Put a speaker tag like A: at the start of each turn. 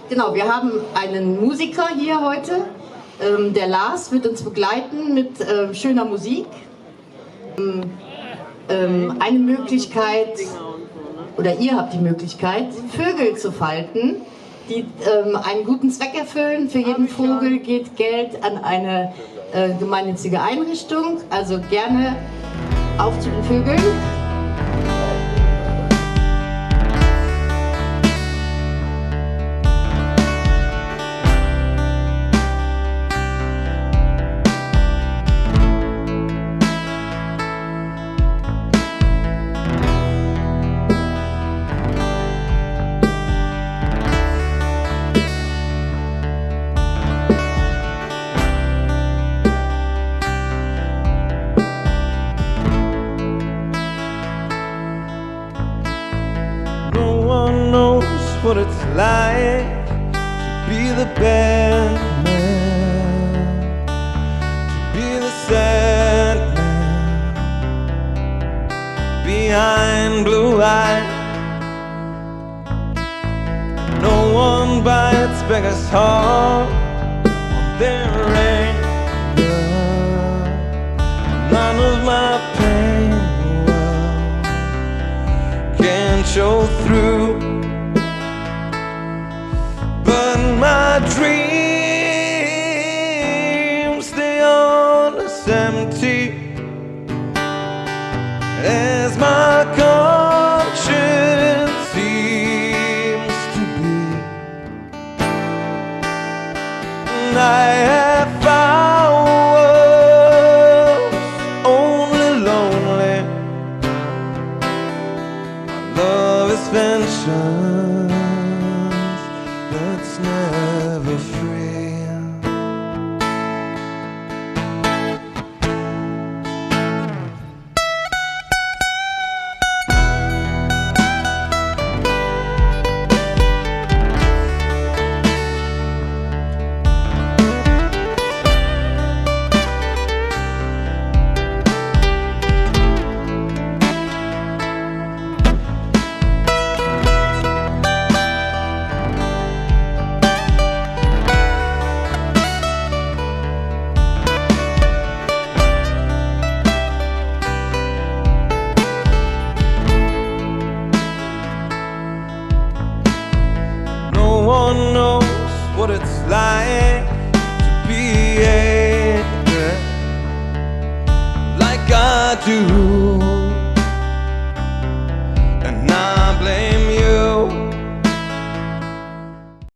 A: Genau, wir haben einen Musiker hier heute. Der Lars wird uns begleiten mit schöner Musik. Eine Möglichkeit, oder ihr habt die Möglichkeit, Vögel zu falten, die einen guten Zweck erfüllen. Für jeden Vogel geht Geld an eine gemeinnützige Einrichtung. Also gerne auf zu den Vögeln.
B: What it's like to be the bad man, to be the sad man behind blue eyes. No one bites beggars heart on their anger. None of my pain can show through. But my dreams, they are as empty as my conscience seems to be. And I have found worlds only lonely. My love is vengeance that's never free. No one knows what it's like to be angry like I do.